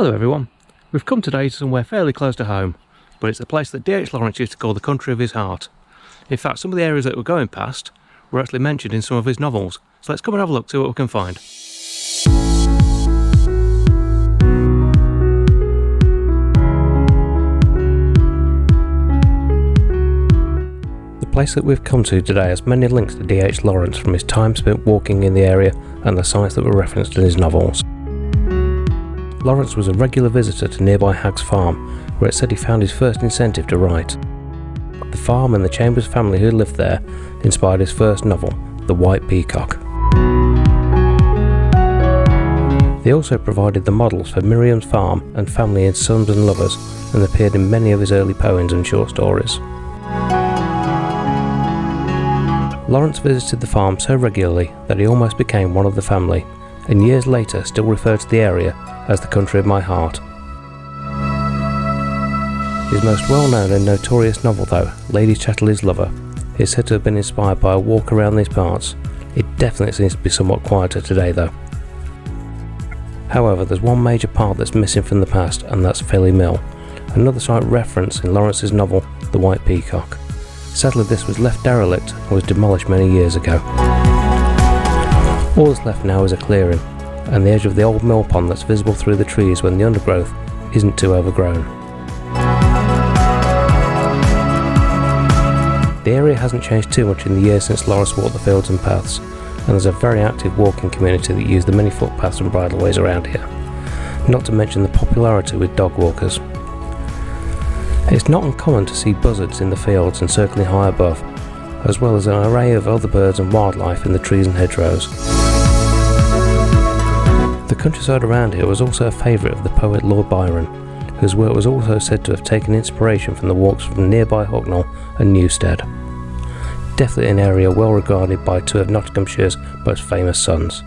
Hello everyone, we've come today to somewhere fairly close to home, but it's a place that D.H. Lawrence used to call the country of his heart. In fact, some of the areas that we're going past were actually mentioned in some of his novels, so let's come and have a look, see what we can find. The place that we've come to today has many links to D.H. Lawrence from his time spent walking in the area and the sites that were referenced in his novels. Lawrence was a regular visitor to nearby Hag's farm, where it said he found his first incentive to write. The farm and the Chambers family who lived there inspired his first novel, The White Peacock. They also provided the models for Miriam's farm and family in Sons and Lovers, and appeared in many of his early poems and short stories. Lawrence visited the farm so regularly that he almost became one of the family, and years later still referred to the area as the country of my heart. His most well-known and notorious novel though, Lady Chatterley's Lover, is said to have been inspired by a walk around these parts. It definitely seems to be somewhat quieter today though. However, there's one major part that's missing from the past, and that's Filly Mill, another site referenced in Lawrence's novel The White Peacock. Sadly, this was left derelict and was demolished many years ago. All that's left now is a clearing, and the edge of the old mill pond that's visible through the trees when the undergrowth isn't too overgrown. The area hasn't changed too much in the years since Lawrence walked the fields and paths, and there's a very active walking community that use the many footpaths and bridleways around here, not to mention the popularity with dog walkers. It's not uncommon to see buzzards in the fields and circling high above, as well as an array of other birds and wildlife in the trees and hedgerows. The countryside around here was also a favourite of the poet Lord Byron, whose work was also said to have taken inspiration from the walks from nearby Hucknall and Newstead. Definitely an area well regarded by two of Nottinghamshire's most famous sons.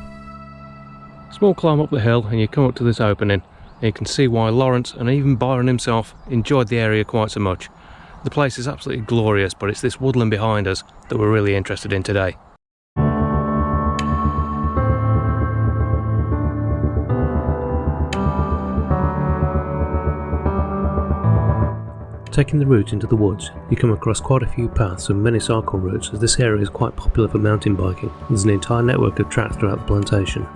Small climb up the hill and you come up to this opening, and you can see why Lawrence and even Byron himself enjoyed the area quite so much. The place is absolutely glorious, but it's this woodland behind us that we're really interested in today. Taking the route into the woods, you come across quite a few paths and many cycle routes, as this area is quite popular for mountain biking. There's an entire network of tracks throughout the plantation.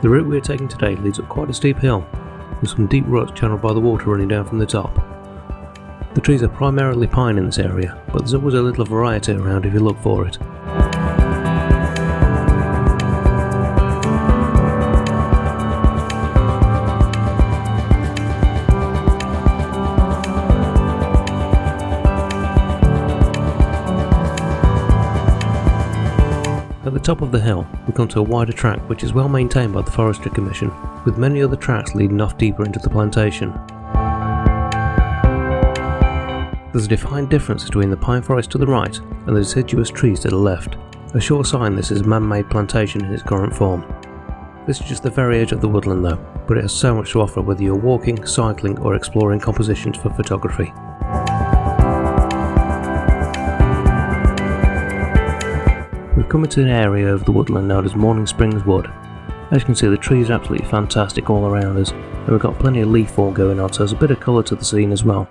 The route we are taking today leads up quite a steep hill, with some deep ruts channeled by the water running down from the top. The trees are primarily pine in this area, but there's always a little variety around if you look for it. At the top of the hill, we come to a wider track which is well maintained by the Forestry Commission, with many other tracks leading off deeper into the plantation. There's a defined difference between the pine forest to the right and the deciduous trees to the left, a sure sign this is a man-made plantation in its current form. This is just the very edge of the woodland though, but it has so much to offer whether you're walking, cycling or exploring compositions for photography. We've come into an area of the woodland known as Morning Springs Wood. As you can see, the trees are absolutely fantastic all around us, and we've got plenty of leaf fall going on, so there's a bit of colour to the scene as well.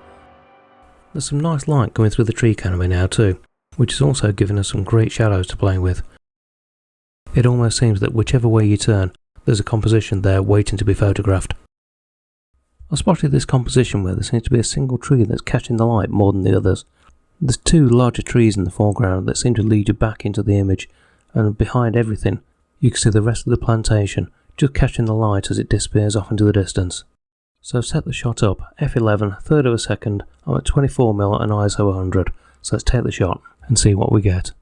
There's some nice light coming through the tree canopy now too, which is also giving us some great shadows to play with. It almost seems that whichever way you turn, there's a composition there waiting to be photographed. I spotted this composition where there seems to be a single tree that's catching the light more than the others. There's two larger trees in the foreground that seem to lead you back into the image, and behind everything you can see the rest of the plantation just catching the light as it disappears off into the distance. So I've set the shot up, f11, third of a second, I'm at 24mm and ISO 100, so let's take the shot and see what we get.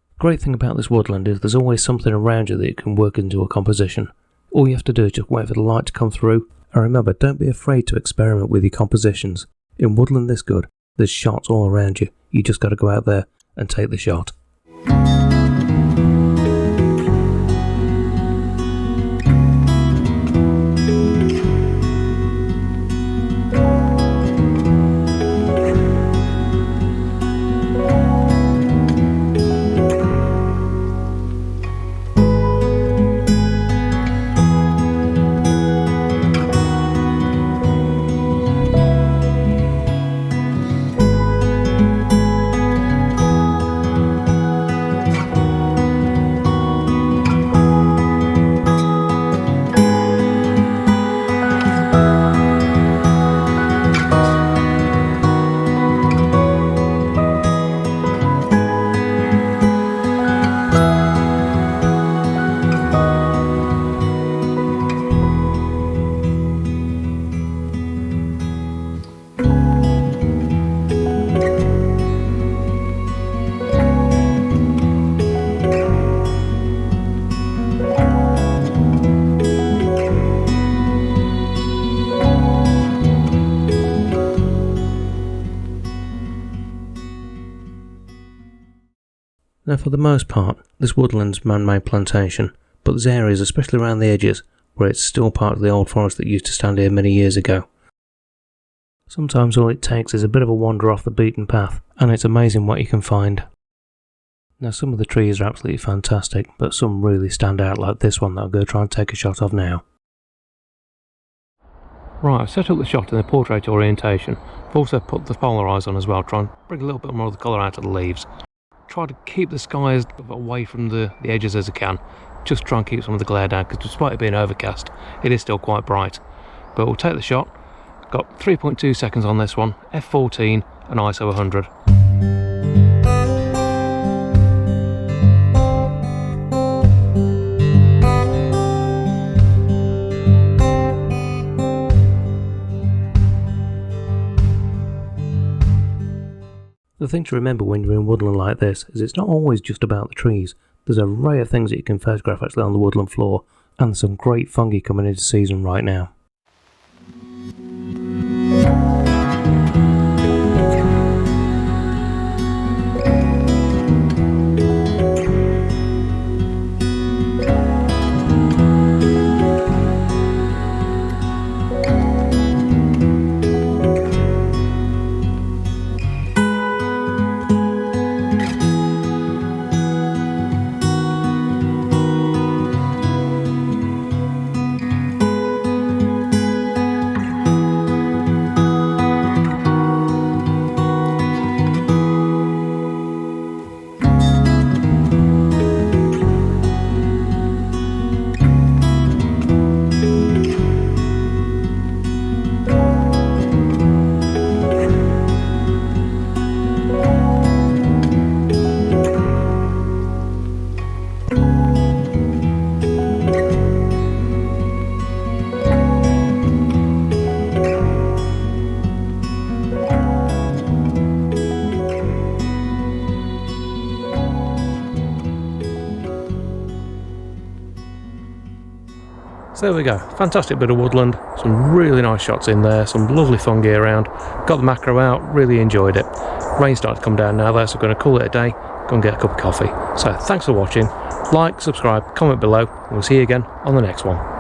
The great thing about this woodland is there's always something around you that you can work into a composition. All you have to do is just wait for the light to come through, and remember, don't be afraid to experiment with your compositions. In woodland this good, there's shots all around you, you just got to go out there and take the shot. Now for the most part, this woodland's man-made plantation, but there's areas, especially around the edges, where it's still part of the old forest that used to stand here many years ago. Sometimes all it takes is a bit of a wander off the beaten path, and it's amazing what you can find. Now some of the trees are absolutely fantastic, but some really stand out, like this one that I'll go try and take a shot of now. Right, I've set up the shot in the portrait orientation. I've also put the polarise on as well, try and bring a little bit more of the colour out of the leaves. Try to keep the sky as away from the edges as I can. Just try and keep some of the glare down, because despite it being overcast, it is still quite bright. But we'll take the shot. Got 3.2 seconds on this one, f14 and ISO 100. The thing to remember when you're in woodland like this is it's not always just about the trees. There's an array of things that you can photograph actually on the woodland floor, and there's some great fungi coming into season right now. So there we go, fantastic bit of woodland, some really nice shots in there, some lovely fungi around, got the macro out, really enjoyed it. Rain started to come down now though, so I'm going to call it a day, go and get a cup of coffee. So thanks for watching, like, subscribe, comment below, and we'll see you again on the next one.